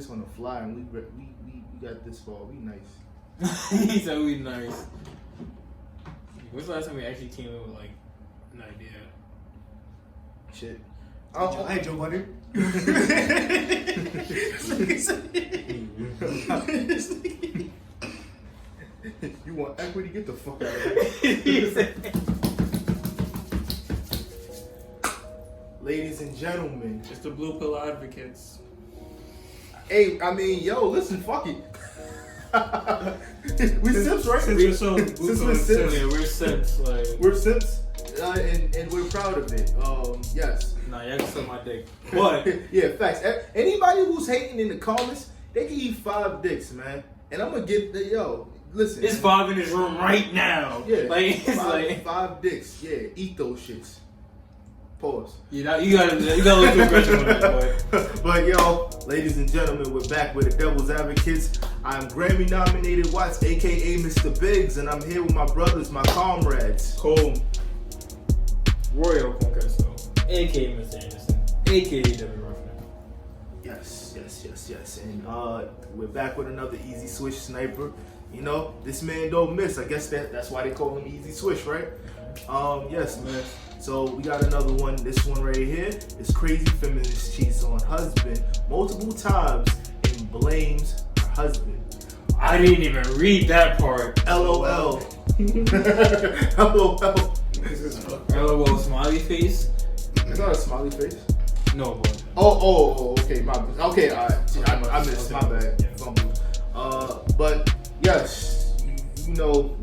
this on the fly, and we got this far. We nice. He said we nice. When's the last time we actually came in with like an idea? Shit. Hey, Joe Buddy. You want equity? Get the fuck out of here. Ladies and gentlemen. It's the Blue Pill Advocates. Hey, I mean, yo, listen, fuck it. We simps, right? Since we're so Blue Pill, yeah, we're simps. Like, we're simps, and we're proud of it. Yes. Nah, y'all can suck my dick. But yeah, facts. Anybody who's hating in the comments, they can eat 5 dicks, man. And I'm gonna get listen. it's 5 in this room right now. Yeah, like it's 5 dicks. Yeah, eat those shits. Pause. You gotta look too aggressive on that, boy. But yo, ladies and gentlemen, we're back with the Devil's Advocates. I'm Grammy-nominated Watts, aka Mr. Biggs, and I'm here with my brothers, my comrades. Cole, Royal Conquesto, aka Mr. Anderson, aka Devin Ruffin. Yes. And we're back with another EasySwish sniper. You know, this man don't miss. I guess that's why they call him EasySwish, right? Yes, man. So we got another one. This one right here is crazy feminist cheats on husband multiple times and blames her husband. I didn't even read that part. LOL. LOL. LOL smiley face. It's not a smiley face. No, boy. Oh, okay, okay, I missed, my bad. But yes, you know,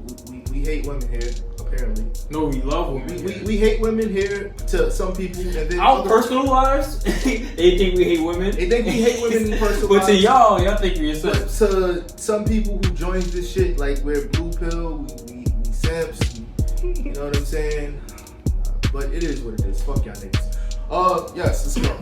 we hate women here, apparently. No, we love women. We hate women here to some people, and then our personal lives, they think we hate women. They think we hate women in personal but lives. to y'all think we're simps. But to some people who joins this shit, like we're blue pill, we simps, you know what I'm saying? But it is what it is. Fuck y'all niggas. Yes, let's go.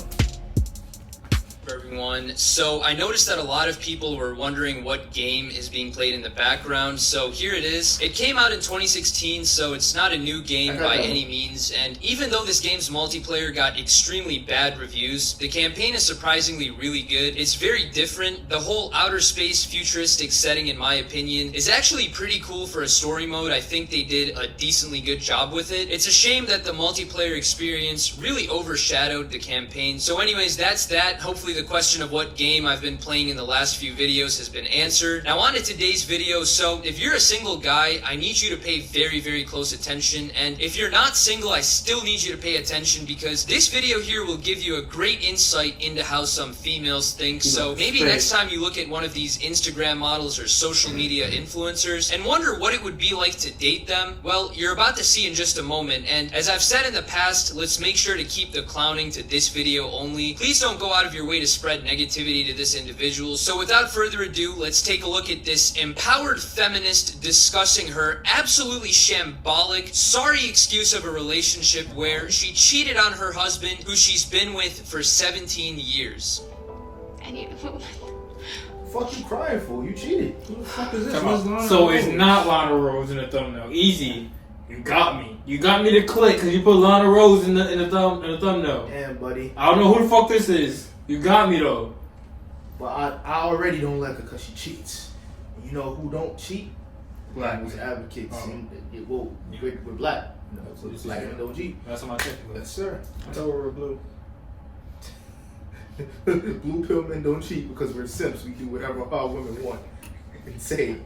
Everyone. So I noticed that a lot of people were wondering what game is being played in the background, so here it is. It came out in 2016, so it's not a new game by any means, and even though this game's multiplayer got extremely bad reviews, the campaign is surprisingly really good. It's very different. The whole outer space futuristic setting, in my opinion, is actually pretty cool for a story mode. I think they did a decently good job with it. It's a shame that the multiplayer experience really overshadowed the campaign. So anyways, that's that. Hopefully the question of what game I've been playing in the last few videos has been answered. Now on to today's video. So if you're a single guy, I need you to pay very, very close attention. And if you're not single, I still need you to pay attention because this video here will give you a great insight into how some females think. So maybe next time you look at one of these Instagram models or social media influencers and wonder what it would be like to date them, well, you're about to see in just a moment. And as I've said in the past, let's make sure to keep the clowning to this video only. Please don't go out of your way to spread negativity to this individual. So without further ado, let's take a look at this empowered feminist discussing her absolutely shambolic, sorry excuse of a relationship where she cheated on her husband, who she's been with for 17 years. And you... Fuck you crying for? You cheated. Who the fuck is this? So it's not Lana Rose in the thumbnail. Easy. You got me. You got me to click because you put Lana Rose in the thumbnail. Damn, buddy. I don't know who the fuck this is. You got me though. But I already don't like her because she cheats. You know who don't cheat? Black Who's advocates. Oh. We're black. You know, so it's black and OG. That's what my check was. Yes, sir. I thought we were blue. Blue pill men don't cheat because we're simps. We do whatever our women want and say.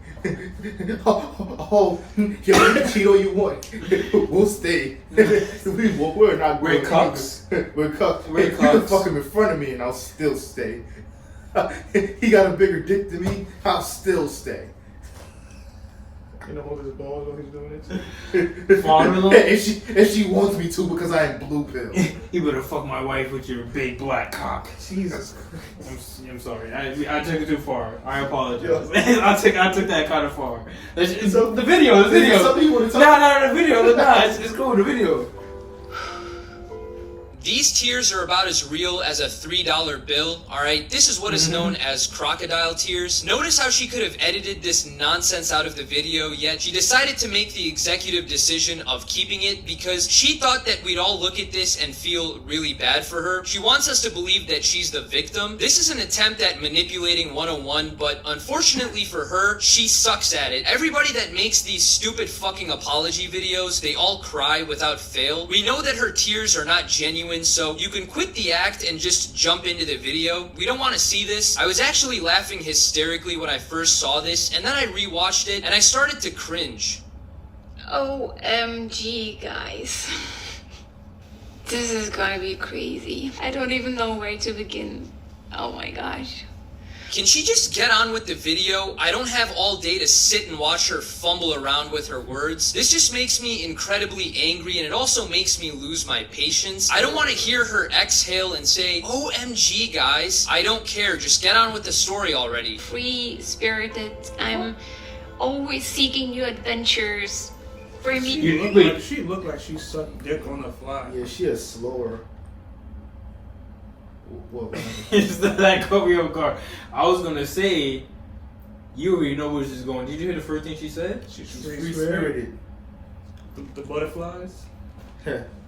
Oh, you can cheat all you want. We'll stay. We're not. We're cucks. We're cucks. We're You can cucks. fuck him in front of me and I'll still stay. He got a bigger dick than me. I'll still stay. You know what his balls when he's doing this? Father-in-law? if she wants me to because I am blue pill. You better fuck my wife with your big black cock. Jesus. I'm sorry. I took it too far. I apologize. I took that kind of far. The video. Something you want to talk No, the video. Nah, it's cool. The video. These tears are about as real as a $3 bill, alright? This is what is known as crocodile tears. Notice how she could have edited this nonsense out of the video, yet she decided to make the executive decision of keeping it because she thought that we'd all look at this and feel really bad for her. She wants us to believe that she's the victim. This is an attempt at manipulating 101, but unfortunately for her, she sucks at it. Everybody that makes these stupid fucking apology videos, they all cry without fail. We know that her tears are not genuine, so you can quit the act and just jump into the video. We don't want to see this. I was actually laughing hysterically when I first saw this, and then I rewatched it, and I started to cringe. OMG, guys. This is gonna be crazy. I don't even know where to begin. Oh my gosh. Can she just get on with the video? I don't have all day to sit and watch her fumble around with her words. This just makes me incredibly angry, and it also makes me lose my patience. I don't want to hear her exhale and say, OMG, guys. I don't care. Just get on with the story already. Free-spirited. I'm always seeking new adventures. For me, She looked like she sucked dick on the fly. Yeah, she is slower. What? That caught me off guard. I was gonna say, you already know where this is going. Did you hear the first thing she said? She's Free spirited. The butterflies.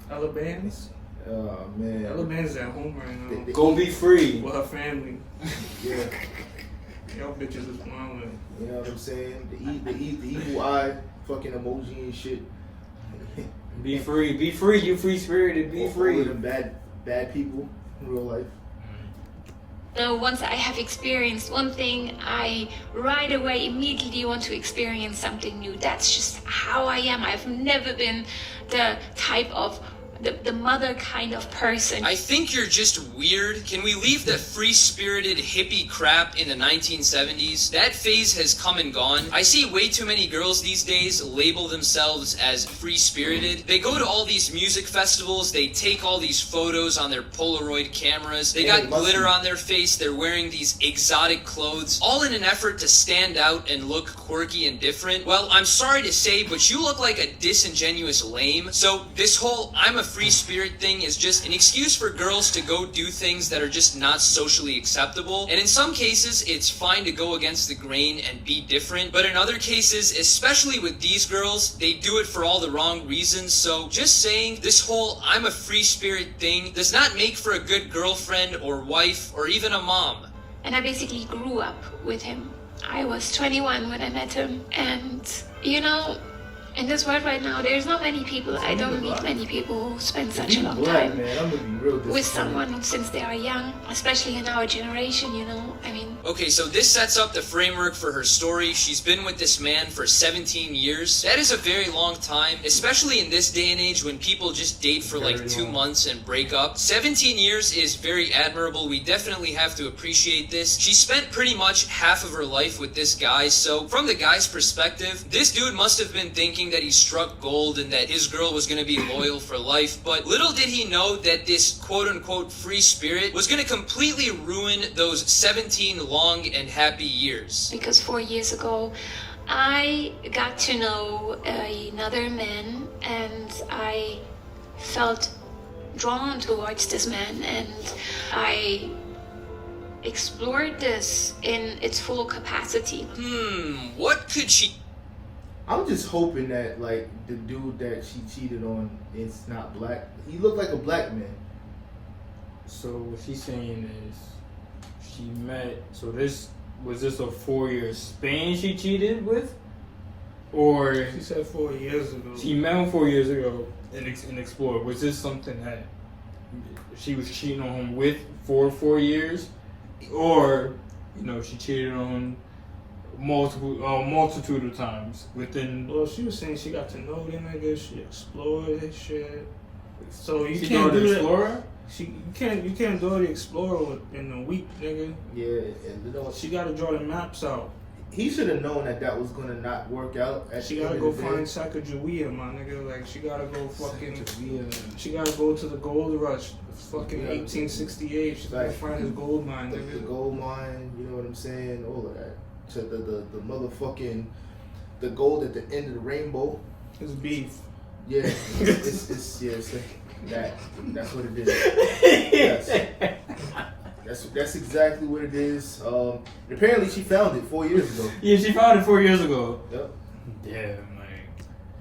Alabama's. Oh man. Alabama's at home right now. Go be free. With her family. Yeah. Y'all bitches is wildin'. You know what I'm saying? The evil eye fucking emoji and shit. Be free. Be free. You free spirited. Be free. All of them bad people in real life. once I have experienced one thing, I right away immediately want to experience something new. That's just how I am. I've never been the type of the mother kind of person. I think you're just weird. Can we leave the free-spirited hippie crap in the 1970s? That phase has come and gone. I see way too many girls these days label themselves as free-spirited. They go to all these music festivals, they take all these photos on their Polaroid cameras, they got glitter on their face, they're wearing these exotic clothes, all in an effort to stand out and look quirky and different. Well, I'm sorry to say, but you look like a disingenuous lame. So this whole I'm a free spirit thing is just an excuse for girls to go do things that are just not socially acceptable. And in some cases, it's fine to go against the grain and be different. But in other cases, especially with these girls, they do it for all the wrong reasons. So just saying this whole I'm a free spirit thing does not make for a good girlfriend or wife or even a mom. And I basically grew up with him. I was 21 when I met him. And, you know, in this world right now, there's not many people, I don't meet many people who spend such a long time with someone since they are young, especially in our generation, you know, I mean. Okay, so this sets up the framework for her story. She's been with this man for 17 years. That is a very long time, especially in this day and age when people just date for like 2 months and break up. 17 years is very admirable. We definitely have to appreciate this. She spent pretty much half of her life with this guy, so from the guy's perspective, this dude must have been thinking that he struck gold and that his girl was going to be loyal for life, but little did he know that this quote-unquote free spirit was going to completely ruin those 17 long and happy years. Because 4 years ago, I got to know another man and I felt drawn towards this man and I explored this in its full capacity. What could she... I'm just hoping that, like, the dude that she cheated on is not black. He looked like a black man. So what she's saying is she met, so this a 4-year span she cheated with? Or She said 4 years ago. she met him 4 years ago and explored. Was this something that she was cheating on him with for 4 years? Or, you know, she cheated on him multitude of times within. Well, she was saying she got to know the nigga, she explored his shit. So you she can't do that. Explorer? You can't do the explorer in a week, nigga. Yeah, and you know, She got to draw the maps out. he should have known that was gonna not work out. She gotta go find Sacagawea, my nigga. Like she gotta go fucking. She gotta go to the gold rush, fucking 1868. She's gotta find his gold mine, the nigga. gold mine. You know what I'm saying? All of that. To the motherfucking the gold at the end of the rainbow. It's beef. Yeah, it's like that. That's what it is. Yes. That's exactly what it is. Apparently she found it 4 years ago. Yeah, she found it 4 years ago. Yep. Damn.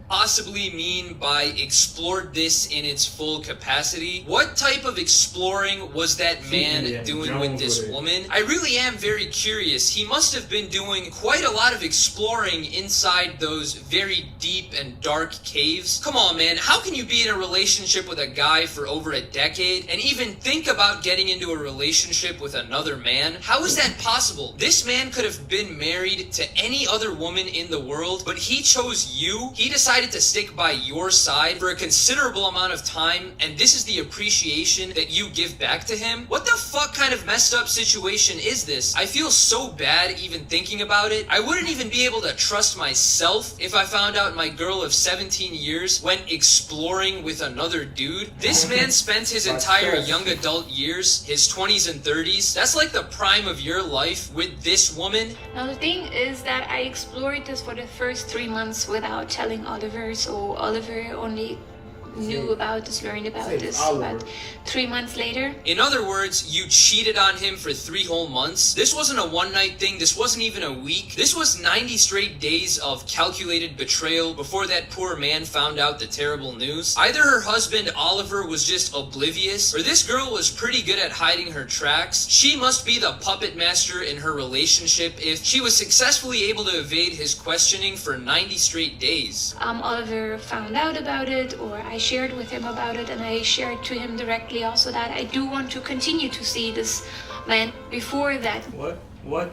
Possibly mean by explored this in its full capacity? What type of exploring was that man doing with this woman? I really am very curious. He must have been doing quite a lot of exploring inside those very deep and dark caves. Come on, man. How can you be in a relationship with a guy for over a decade and even think about getting into a relationship with another man? How is that possible? This man could have been married to any other woman in the world, but he chose you. He decided to stick by your side for a considerable amount of time, and this is the appreciation that you give back to him? What the fuck kind of messed up situation is this? I feel so bad even thinking about it. I wouldn't even be able to trust myself if I found out my girl of 17 years went exploring with another dude. This man spent his entire young adult years, his 20s and 30s. That's like the prime of your life with this woman. Now the thing is that I explored this for the first 3 months without telling Oliver, so Oliver only knew about this, learned about this about 3 months later. In other words, you cheated on him for 3 whole months. This wasn't a one-night thing. This wasn't even a week. This was 90 straight days of calculated betrayal before that poor man found out the terrible news. Either her husband, Oliver, was just oblivious, or this girl was pretty good at hiding her tracks. She must be the puppet master in her relationship if she was successfully able to evade his questioning for 90 straight days. Oliver found out about it, or I shared with him about it, and I shared to him directly also that I do want to continue to see this man. Before that, What?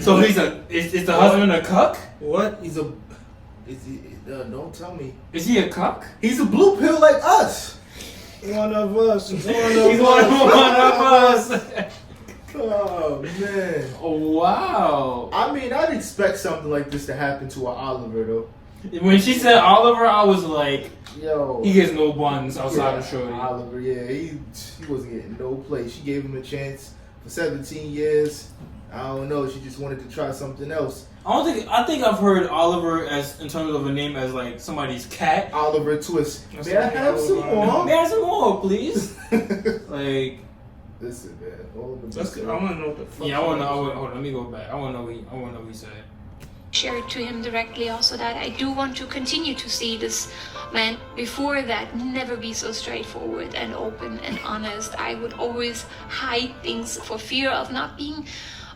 So is the husband a cuck? What? Is he? Don't tell me. Is he a cuck? He's a blue pill like us. One of us. He's one of us. Oh man. Oh wow. I mean, I'd expect something like this to happen to an Oliver though. When she said Oliver, I was like, Yo, he gets no buns outside of Shorty. Oliver, yeah, he wasn't getting no play. She gave him a chance for 17 years. I don't know. She just wanted to try something else. I think I've heard Oliver as in terms of a name as like somebody's cat. Oliver Twist. That's May I have some more? May I have some more, please? Like, listen, man. I want to know what the fuck. yeah, I want to know. Hold on, let me go back. I want to know what he said. shared to him directly also that I do want to continue to see this man. Before that, never be so straightforward and open and honest. I would always hide things for fear of not being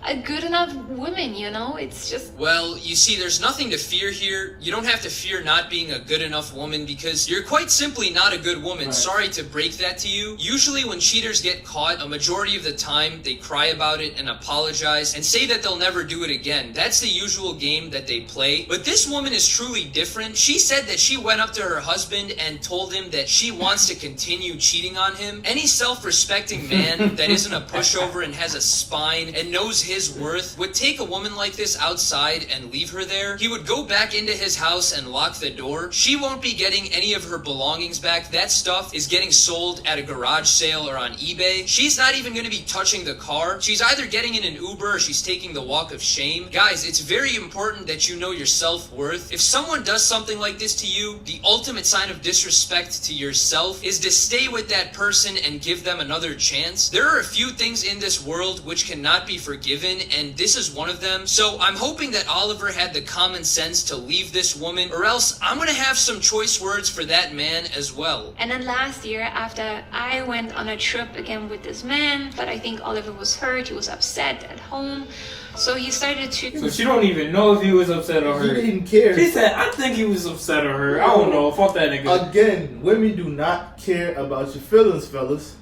a good enough woman, you know? It's just... Well, you see, there's nothing to fear here. You don't have to fear not being a good enough woman because you're quite simply not a good woman. Right. Sorry to break that to you. Usually when cheaters get caught, a majority of the time, they cry about it and apologize and say that they'll never do it again. That's the usual game that they play. But this woman is truly different. She said that she went up to her husband and told him that she wants to continue cheating on him. Any self-respecting man that isn't a pushover and has a spine and knows his worth would take a woman like this outside and leave her there. He would go back into his house and lock the door. She won't be getting any of her belongings back. That stuff is getting sold at a garage sale or on eBay. She's not even going to be touching the car. She's either getting in an Uber or she's taking the walk of shame. Guys, it's very important that you know your self-worth. If someone does something like this to you, the ultimate sign of disrespect to yourself is to stay with that person and give them another chance. There are a few things in this world which cannot be forgiven, and this is one of them. So I'm hoping that Oliver had the common sense to leave this woman, or else I'm gonna have some choice words for that man as well. And then last year, after I went on a trip again with this man, but I think Oliver was hurt, he was upset at home, so he started to... So she don't even know if he was upset or hurt. He didn't care. She said, I think he was upset or hurt. I don't know. Fuck that nigga. Again, women do not care about your feelings, fellas.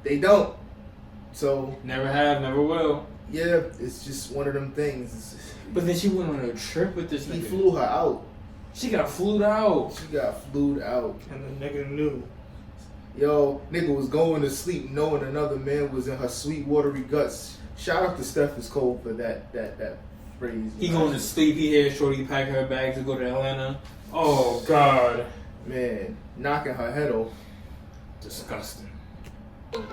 They don't. So... Never have, never will. Yeah, it's just one of them things. But then she went on a trip with this nigga. He flew her out. She got flued out. She got flued out. And the nigga knew. Yo, nigga was going to sleep knowing another man was in her sweet watery guts. Shout out to Steph Cole for that phrase. He going to sleep. He hears Shorty pack her bag to go to Atlanta. Oh, God. Man, knocking her head off. Disgusting.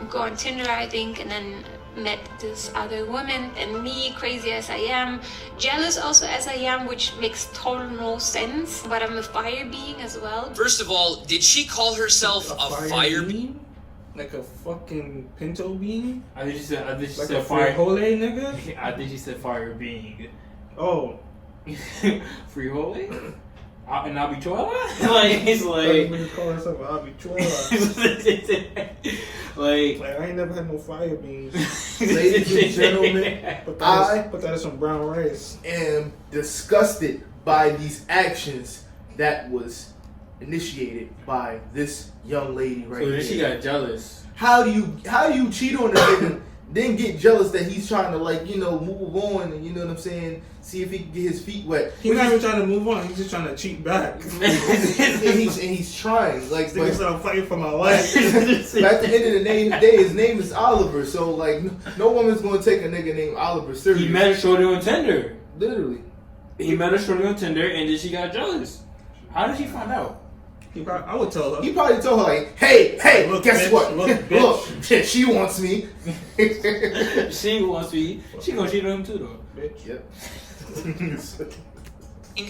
go on Tinder, I think, and then met this other woman, and me, crazy as I am, jealous also as I am, which makes total no sense, but I'm a fire being as well. First of all, did she call herself a fire being? bean? Like a fucking pinto bean? I think she said Like fire. a frijole, nigga? I think she said fire being. Oh. Frijole? An habichuela? Like, it's like. Nigga call herself an habichuela. Like, I ain't never had no fire beans. Ladies and gentlemen, Put I that in some brown rice. am disgusted by these actions that was initiated by this young lady right so then here. she got jealous. How do you cheat on a nigga, then get jealous that he's trying to, like, you know, move on, and you know what I'm saying, see if he can get his feet wet. He's not even trying to move on. He's just trying to cheat back. and he's trying, like, Nigga said I'm fighting for my life. but at the end of the day, his name is Oliver, so like no woman's gonna take a nigga named Oliver serious. He met a shorty on Tinder. Literally. He met a shorty on Tinder, and then she got jealous. How did she find out? I would tell her. He probably told her, like, hey, Look, guess bitch, what? look, bitch. Look, she wants me. She wants me. She gonna cheat on him too, though. Bitch. Yep.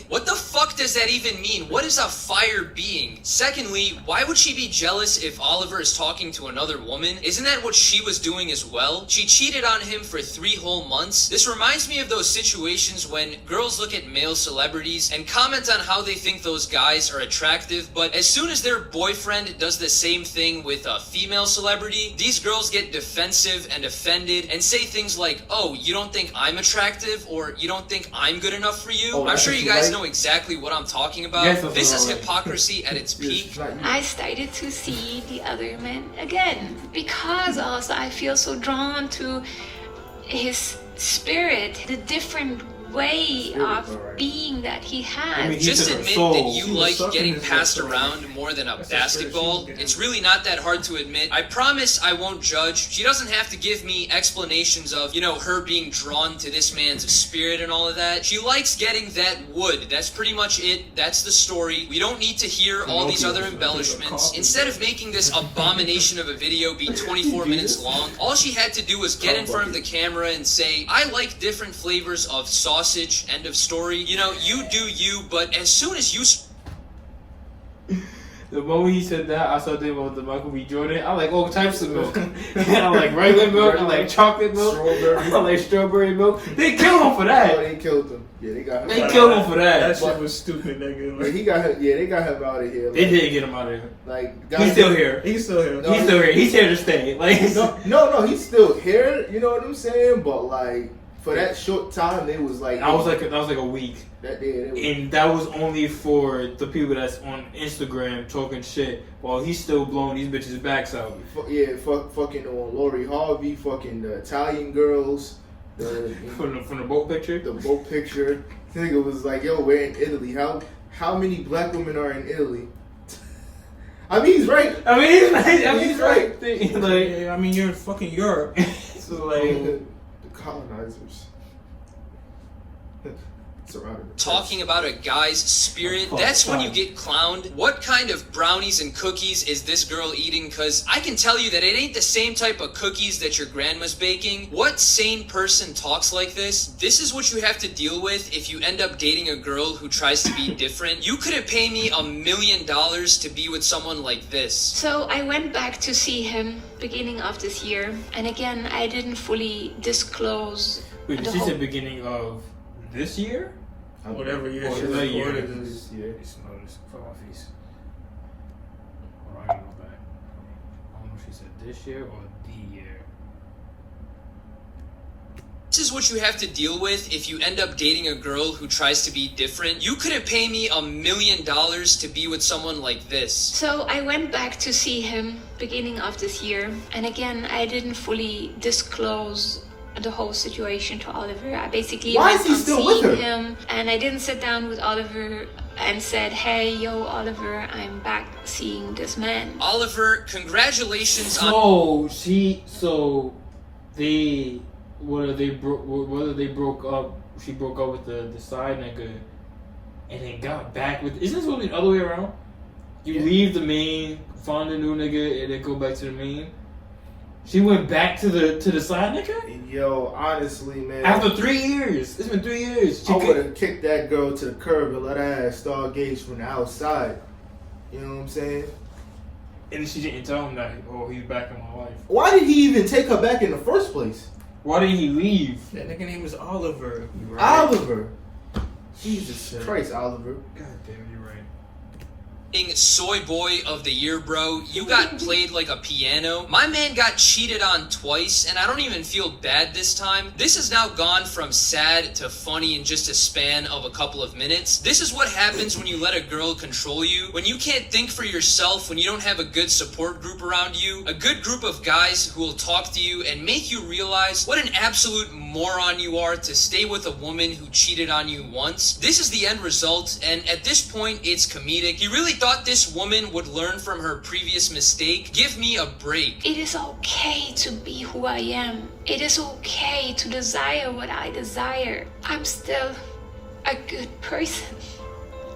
What the fuck does that even mean? What is a fire being? Secondly, why would she be jealous if Oliver is talking to another woman? Isn't that what she was doing as well? She cheated on him for 3 whole months. This reminds me of those situations when girls look at male celebrities and comment on how they think those guys are attractive, but as soon as their boyfriend does the same thing with a female celebrity, these girls get defensive and offended and say things like, oh, you don't think I'm attractive, or you don't think I'm good enough for you? Oh, I'm sure you guys right. know exactly what I'm talking about. Yes, that's This is right. hypocrisy at its peak. I started to see the other man again because also I feel so drawn to his spirit, the different way of alright. being that he has. I mean, Just He's a admit soul. that you She was like sucking getting his passed soul. around more than a That's the spirit basketball. she was getting. It's really not that hard to admit. I promise I won't judge. She doesn't have to give me explanations of, you know, her being drawn to this man's spirit and all of that. She likes getting that wood. That's pretty much it. That's the story. We don't need to hear all these other embellishments. Instead of making this abomination of a video be 24 minutes long, all she had to do was get in front of the camera and say, I like different flavors of sausage, end of story. You know, you do you, but as soon as you The moment he said that, I started thinking about the Michael B. Jordan. I like all types of milk. I like regular milk. I like chocolate milk. Strawberry. I like strawberry milk. They killed him for Oh, that. they killed him. Yeah, they got him. They out. killed him for That that. shit was stupid, nigga. Like, he got him. Yeah, they got him out of here. They Like, didn't get him out of here. like He's still here. He's still here. No. He's still here. He's here to stay. Like No, he's still here. You know what I'm saying? But like for that short time, it was like that was like a week, that day. It was, and that was only for the people that's on Instagram talking shit while he's still blowing these bitches' backs out. fucking on Lori Harvey, fucking the Italian girls, the From the boat picture. the boat picture. I think it was like, yo, we're in Italy. How many black women are in Italy? I mean, he's right. I mean, he's right. I mean, He's he's right. Like, Yeah, I mean, you're in fucking Europe. so like, The colonizers surrounded. the talking about a guy's spirit, Oh, that's when you God. get clowned. What kind of brownies and cookies is this girl eating? Because I can tell you that it ain't the same type of cookies that your grandma's baking. What sane person talks like this? This is what you have to deal with if you end up dating a girl who tries to be different. You couldn't pay me $1 million to be with someone like this. So I went back to see him beginning of this year, and again I didn't fully disclose wait, the she whole said beginning of this year? Whatever year Or she the year. recorded this. Yeah. It's fuck my face. Hold on, I can go back. I don't know if she said this year or the year. This is what you have to deal with if you end up dating a girl who tries to be different. You couldn't pay me $1 million to be with someone like this. So I went back to see him beginning of this year, and again I didn't fully disclose the whole situation to Oliver. I basically Why went is he on still with seeing her? him, and I didn't sit down with Oliver and said, hey, yo, Oliver, I'm back seeing this man. Oliver, congratulations on Whether they broke up, she broke up with the side nigga, and then got back with. Isn't this supposed to be the other way around? You leave the main, find a new nigga, and then go back to the main. She went back to the side, nigga? Yo, honestly, man. After 3 years. It's been 3 years. I would have kicked that girl to the curb and let her ass stargaze from the outside. You know what I'm saying? And she didn't tell him that, oh, he's back in my life. Why did he even take her back in the first place? Why did he leave? That nigga name is Oliver. Right. Oliver. Jesus Christ, Oliver. God damn, you're right. Soy boy of the year, bro. You got played like a piano. My man got cheated on twice, and I don't even feel bad this time. This has now gone from sad to funny in just a span of a couple of minutes. This is what happens when you let a girl control you, when you can't think for yourself, when you don't have a good support group around you, a good group of guys who will talk to you and make you realize what an absolute moron you are to stay with a woman who cheated on you once. This is the end result, and at this point, it's comedic. He really thought this woman would learn from her previous mistake. Give me a break. It is okay to be who I am. It is okay to desire what I desire. I'm still a good person.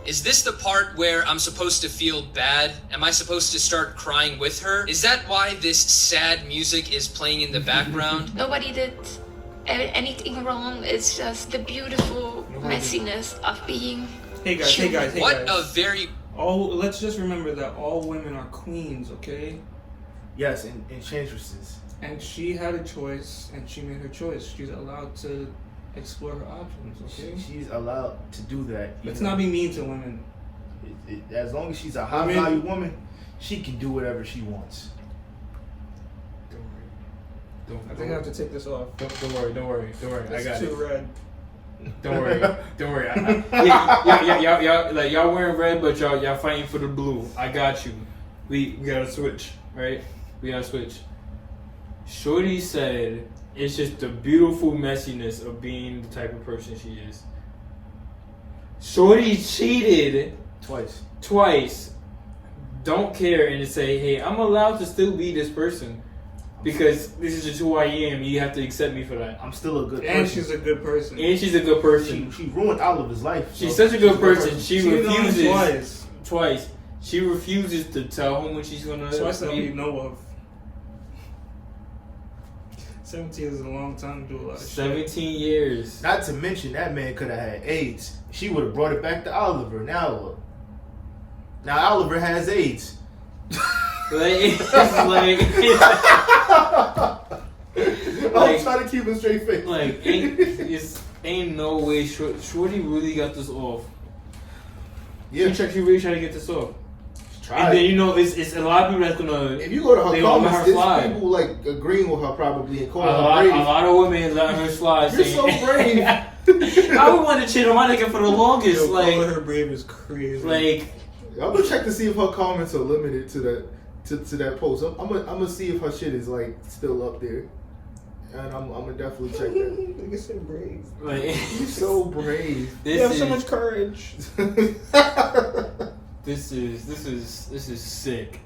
Is this the part where I'm supposed to feel bad? Am I supposed to start crying with her? Is that why this sad music is playing in the background? Nobody did anything wrong. It's just the beautiful messiness of being Hey guys, hey guys, hey What guys. a very... Let's just remember that all women are queens, okay? Yes, and enchantress. And she had a choice, and she made her choice. She's allowed to explore her options, okay? She's allowed to do that. Let's not be mean to women. As long as she's a high value woman, she can do whatever she wants. I think I have to take this off. Don't worry. I got It's too it. red. Don't worry. Y'all wearing red, but y'all fighting for the blue. I got you. We gotta switch, right? We gotta switch. Shorty said it's just the beautiful messiness of being the type of person she is. Shorty cheated twice. Don't care and say, hey, I'm allowed to still be this person. Because this is just who I am. You have to accept me for that. I'm still a good person. And she's a good person. She ruined Oliver's life. She's such a good person. She refuses twice. Twice. She refuses to tell him when she's gonna. Twice that we know of. 17 is a long time to do a lot of 17 years. Not to mention that man could have had AIDS. She would have brought it back to Oliver. Now look. Now Oliver has AIDS. I'm trying to keep a straight face. Ain't no way Shorty really got this off. Yeah, She really tried to get this off. And then it's a lot of people that's gonna. If you go to her comments, her there's people like agreeing with her probably and calling her a brave. lot of women letting her slide. You're so brave. I would want to cheat on my nigga for the longest. calling her brave is crazy. I'm gonna check to see if her comments are limited to that that post. I'm gonna see if her shit is like still up there, and I'm gonna definitely check that. Nigga said brave. You're so brave. You have so much courage. This is sick.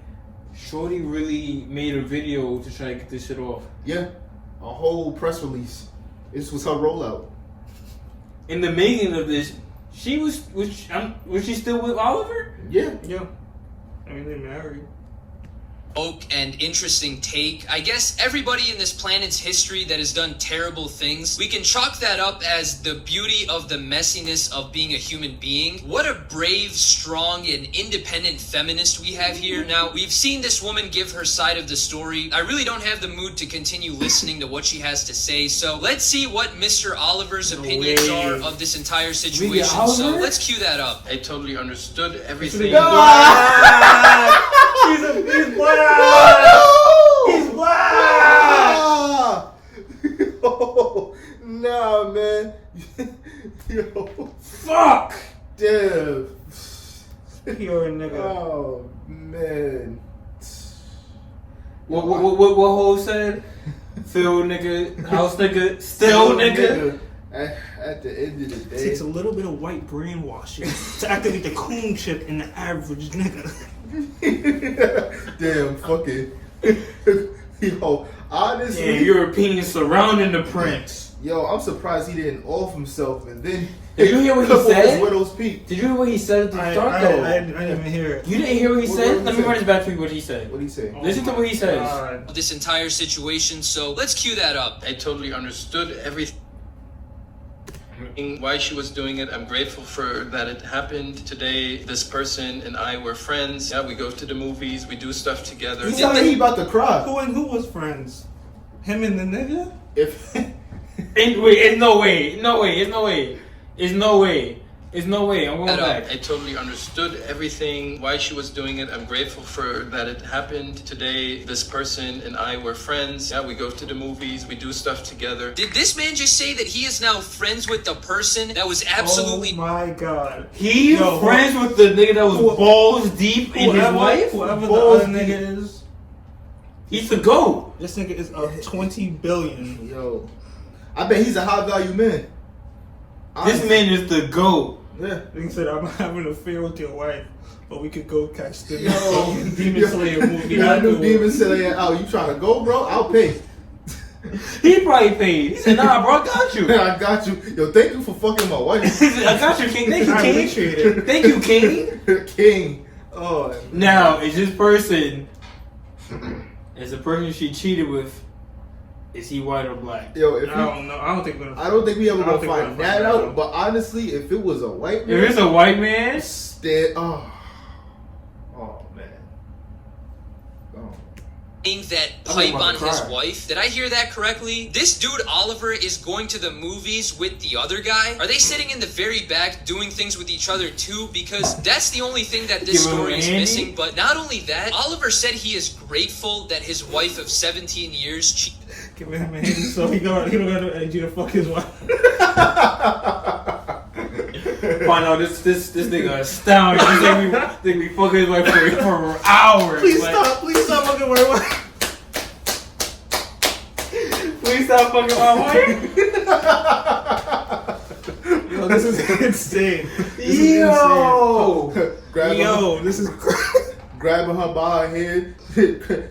Shorty really made a video to try to get this shit off. Yeah, a whole press release. This was her rollout. In the making of this, was she still with Oliver? Yeah. I mean, they married. And interesting take. I guess everybody in this planet's history that has done terrible things, we can chalk that up as the beauty of the messiness of being a human being. What a brave, strong, and independent feminist we have here. Now, we've seen this woman give her side of the story. I really don't have the mood to continue listening to what she has to say, so let's see what Mr. Oliver's opinions are of this entire situation. So let's cue that up. I totally understood everything. He's black! He's black! Oh, nah, man. Yo. Fuck! Damn. You're a nigga. Oh, man. What Ho said? Phil nigga, house nigga, still nigga. At the end of the It day. takes a little bit of white brainwashing to activate the coon chip in the average nigga. Damn, fucking. Yo, honestly. Yeah, Europeans surrounding the prince. Yo, I'm surprised he didn't off himself and then. Did you hear what he clip off said? his widow's peak. Did you hear what he said at the start, though? I didn't even hear it. You didn't hear what he What said? did Let he me say? run it back for you what he said. What did he say? Listen to what he says. God. This entire situation, so let's cue that up. I totally understood everything. Why she was doing it. I'm grateful for that it happened today. This person and I were friends. Yeah, we go to the movies. We do stuff together. He sounded like he about to cry. Who and who was friends? Him and the nigga? If It's no way. No way. It's no way. It's no way. It's no way. I'm going back. I totally understood everything. Why she was doing it. I'm grateful for that it happened today. This person and I were friends. Yeah, we go to the movies. We do stuff together. Did this man just say that he is now friends with the person that was absolutely... Oh my god. He Yo, friends with the nigga that was balls deep in his wife? Whoever the Balls other nigga is, He's the GOAT. this nigga is up 20 billion. yo, I bet he's a high value man. This man is the GOAT. Yeah. Nigga said, I'm having an affair with your wife, but we could go catch the Yo. fucking Demon Slayer movie. Yeah, I knew afterwards. Demon Slayer out. You trying to go, bro? I'll pay. He probably paid. He said, nah, bro, I got you. I got you. Yo, thank you for fucking my wife. He said, I got you, King. Thank you, I King. appreciate it. Thank you, King. King. Oh. Now, is this person, is the person she cheated with, is he white or black? Yo, if I you, don't know. I don't think we're gonna. I don't think we ever I don't gonna think we're find gonna that find out. out. But honestly, if it was a white man, If it's a white man, oh man. Oh. that I'm pipe about on to his cry. wife. Did I hear that correctly? This dude Oliver is going to the movies with the other guy. Are they sitting in the very back doing things with each other too? Because that's the only thing that this Give him story is Andy? missing. But not only that, Oliver said he is grateful that his wife of 17 years cheated. Give him a hand so he don't gotta energy to fuck his wife. find out this nigga astounded. He think we fuck his wife for hours. Please Like, please stop fucking my wife. Please stop fucking my wife. Yo, this is insane. This is Yo. Grabbing Yo, this is grabbing her by her head.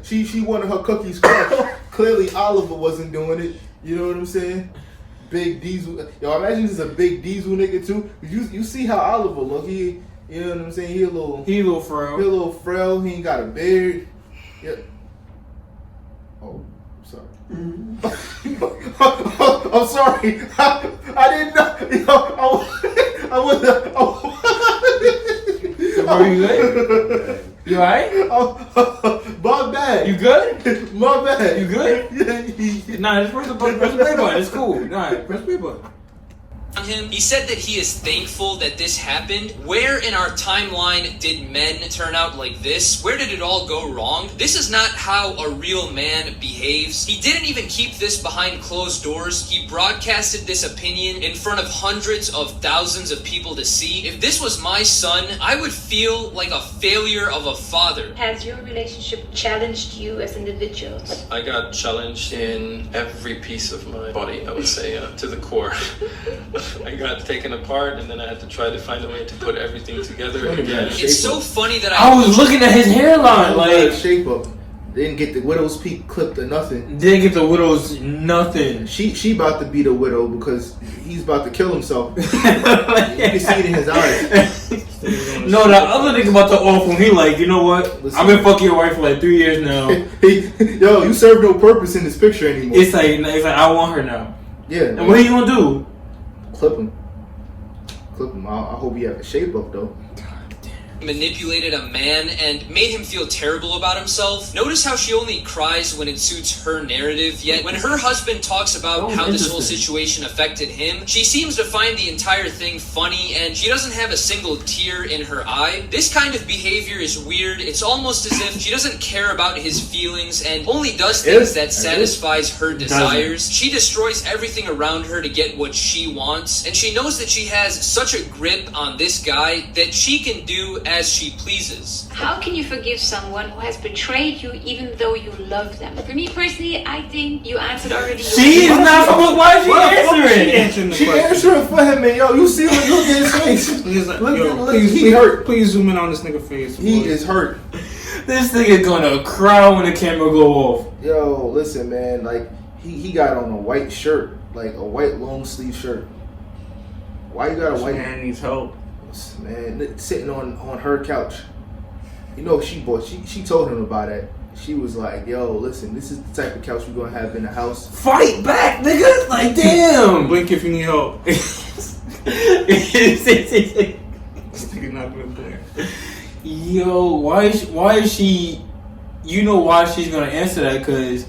she wanted her cookies crushed. Clearly Oliver wasn't doing it. You know what I'm saying? Big Diesel. Yo, I imagine this is a big Diesel nigga too. You see how Oliver look? He, you know what I'm saying? He a little frail. He ain't got a beard. Yeah. Oh, sorry. I'm sorry. I didn't know. Yo, I wasn't. Are you good? You alright? My bad. You good? My bad. You good? Yeah. Nah, just press the play button. It's cool. Nah, press play button. On him. He said that he is thankful that this happened. Where in our timeline did men turn out like this? Where did it all go wrong? This is not how a real man behaves. He didn't even keep this behind closed doors. He broadcasted this opinion in front of hundreds of thousands of people to see. If this was my son, I would feel like a failure of a father. Has your relationship challenged you as individuals? I got challenged in every piece of my body, I would say, to the core. I got taken apart, and then I had to try to find a way to put everything together again. It's so funny that I was looking at his hairline, Like like, shape up. They didn't get the widow's peak clipped or nothing. didn't get the widow's nothing. She about to be the widow because he's about to kill himself. You can see it in his eyes. No, the other nigga about to off him. He like, you know what? Listen. I've been fucking your wife for like 3 years now. Yo, you serve no purpose in this picture anymore. It's like I want her now. Yeah. And what are you gonna do? Clip him. I hope he have a shape up though. manipulated a man and made him feel terrible about himself. Notice how she only cries when it suits her narrative, yet when her husband talks about how this whole situation affected him, she seems to find the entire thing funny and she doesn't have a single tear in her eye. This kind of behavior is weird. It's almost as if she doesn't care about his feelings and only does things that satisfies her desires. She destroys everything around her to get what she wants, and she knows that she has such a grip on this guy that she can do as she pleases. How can you forgive someone who has betrayed you even though you love them? For me personally, I think you answered already. She is not supposed. Why is she answering? She answering for him, man. Yo, you see what? Look at his face. He's like, Look, yo, look, please, he hurt. Please zoom in on this nigga face. He boy. is hurt. This nigga gonna cry when the camera go off. Yo, listen, man. Like he got on a white shirt. like a white long sleeve shirt. Why you got a white man needs help? Man sitting on her couch? You know she told him about it. She was like, "Yo, listen, this is the type of couch we're gonna have in the house. Fight back, nigga! Like, damn! Blink if you need help." This nigga not gonna blink. Yo, why is she? You know why she's gonna answer that? Cause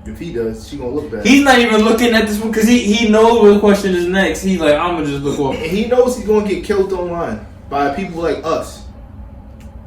if he does, she gonna look bad. He's not even looking at this one because he knows what question is next. He's like, I'm gonna just look off. And he knows he's gonna get killed online by people like us.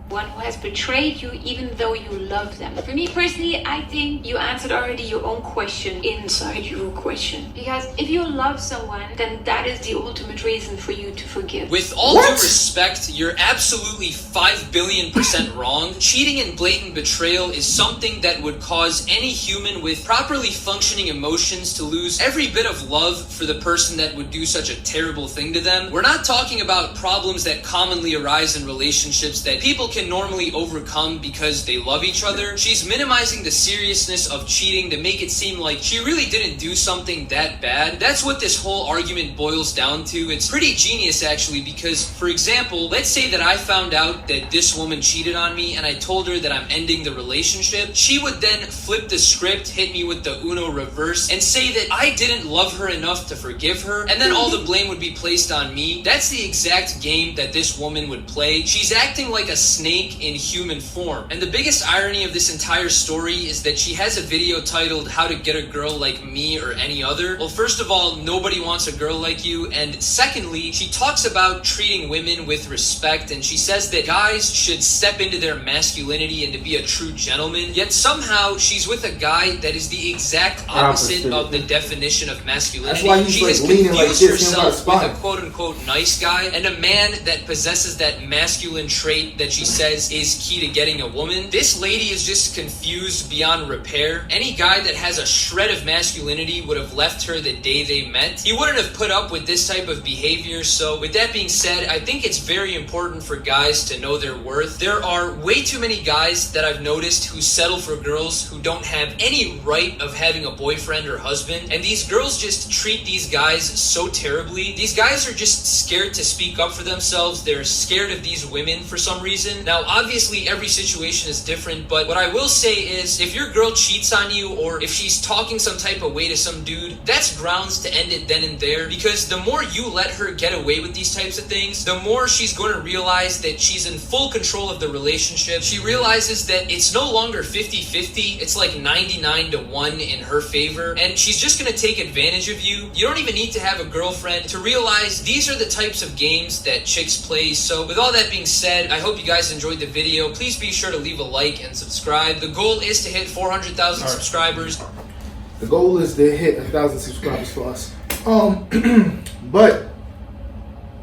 One who has betrayed you even though you love them. For me personally, I think you answered already your own question inside your question. Because if you love someone, then that is the ultimate reason for you to forgive. With all due respect, you're absolutely 5 billion% wrong. Cheating and blatant betrayal is something that would cause any human with properly functioning emotions to lose every bit of love for the person that would do such a terrible thing to them. We're not talking about problems that commonly arise in relationships that people can normally overcome because they love each other. She's minimizing the seriousness of cheating to make it seem like she really didn't do something that bad. That's what this whole argument boils down to. It's pretty genius actually, because for example, let's say that I found out that this woman cheated on me and I told her that I'm ending the relationship. She would then flip the script, hit me with the Uno reverse, and say that I didn't love her enough to forgive her, and then all the blame would be placed on me. That's the exact game that this woman would play. She's acting like a snake in human form. And the biggest irony of this entire story is that she has a video titled How to Get a Girl Like Me or Any Other. Well, first of all, nobody wants a girl like you, and secondly, she talks about treating women with respect, and she says that guys should step into their masculinity and to be a true gentleman, yet somehow she's with a guy that is the exact opposite of the definition of masculinity. That's why he's she has leaning confused like this, herself with a quote-unquote nice guy, and a man that possesses that masculine trait that she says is key to getting a woman. This lady is just confused beyond repair. Any guy that has a shred of masculinity would have left her the day they met. He wouldn't have put up with this type of behavior. So with that being said, I think it's very important for guys to know their worth. There are way too many guys that I've noticed who settle for girls who don't have any right of having a boyfriend or husband, and these girls just treat these guys so terribly. These guys are just scared to speak up for themselves. They're scared of these women for some reason. Now, obviously, every situation is different, but what I will say is, if your girl cheats on you, or if she's talking some type of way to some dude, that's grounds to end it then and there, because the more you let her get away with these types of things, the more she's going to realize that she's in full control of the relationship. She realizes that it's no longer 50-50, it's like 99-1 in her favor, and she's just going to take advantage of you. You don't even need to have a girlfriend to realize these are the types of games that chicks play. So with all that being said, I hope you guys enjoyed the video. Please be sure to leave a like and subscribe. The goal is to hit 400,000 subscribers. The goal is to hit 1,000 subscribers for us. But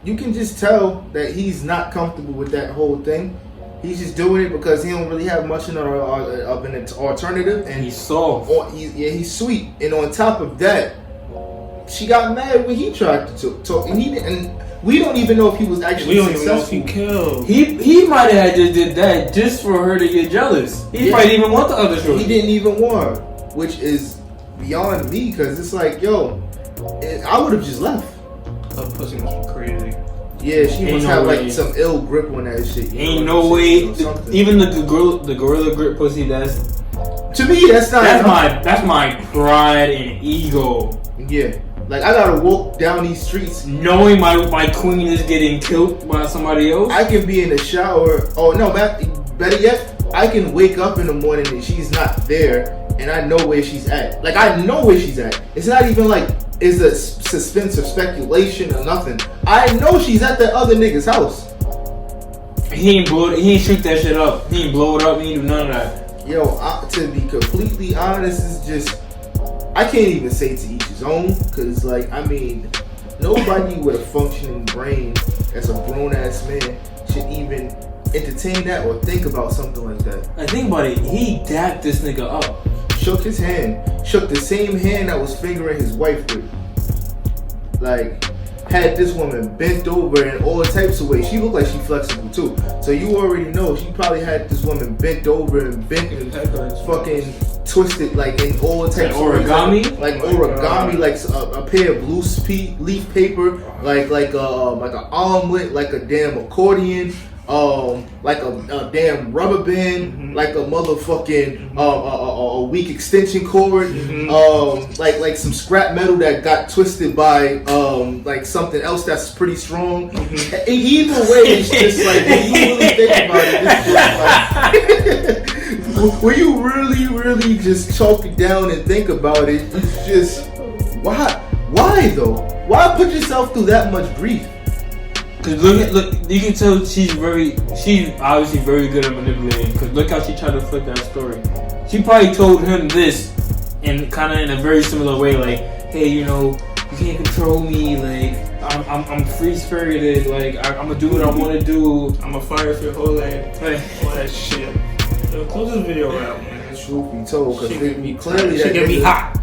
you can just tell that he's not comfortable with that whole thing. He's just doing it because he don't really have much of an alternative, and he's soft. He's sweet. And on top of that, she got mad when he tried to talk, and we don't even know if he was actually successful. Even know if he killed. He might have just did that just for her to get jealous. He might even want the other shorty. He didn't even want her, which is beyond me, because it's like, yo, I would have just left. Her pussy must be crazy. Yeah, she must have like some ill grip on that shit. Ain't no way. Even the gorilla grip pussy. That's to me. That's not. That's my pride and ego. Yeah. Like, I gotta walk down these streets knowing my queen is getting killed by somebody else. I can be in the shower. Oh no, better yet, I can wake up in the morning and she's not there, and I know where she's at. Like, I know where she's at. It's not even like it's a suspense or speculation or nothing. I know she's at that other nigga's house. He ain't shoot that shit up. He ain't blow it up. He ain't do none of that. Yo, to be completely honest, it's just, I can't even say to each his own, because, like, I mean, nobody with a functioning brain as a grown-ass man should even entertain that or think about something like that. I think about it, he dapped this nigga up. Shook his hand. Shook the same hand that was fingering his wife with. Like, had this woman bent over in all types of ways. She looked like she flexible, too. So you already know she probably had this woman bent over and bent and fucking twisted like in all types of origami, like origami, like a pair of loose leaf paper, like an omelet, like a damn accordion, like a damn rubber band, like a motherfucking a weak extension cord, like some scrap metal that got twisted by like something else that's pretty strong. Either way, it's just like when you really think about it, it's just like when you really just chalk it down and think about it, it's just why though? Why put yourself through that much grief? Cause look, you can tell she's obviously very good at manipulating. Cause look how she tried to flip that story. She probably told him this in kind of in a very similar way, like, hey, you know, you can't control me, like I'm free spirited, like I'm gonna do what I want to do. I'm a fire for your whole life, all that shit. Yo, close this video out, man. Truth be told, because She clearly get me hot.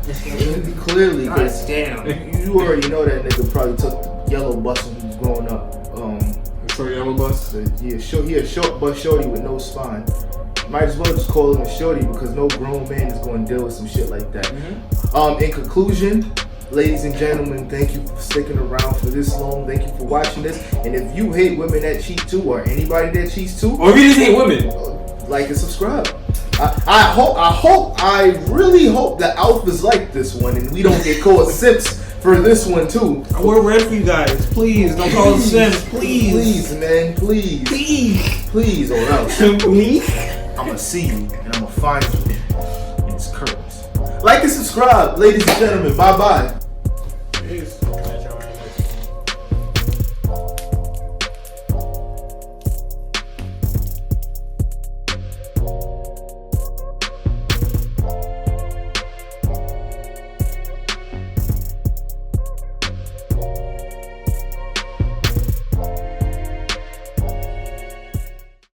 Clearly, because damn. you already know that nigga probably took the yellow bus when he was growing up. Short yellow bus. He a short bus shorty with no spine. Might as well just call him a shorty because no grown man is going to deal with some shit like that. In conclusion, ladies and gentlemen, thank you for sticking around for this long. Thank you for watching this. And if you hate women that cheat too, or anybody that cheats too, or if you just hate women, like and subscribe. I really hope the alphas like this one and we don't get called simps for this one too. We're ready for you guys. Please don't call us simps. Please, man, please, or else I'ma see you and I'ma find you. It's curtains. Like and subscribe, ladies and gentlemen. Bye bye. Peace.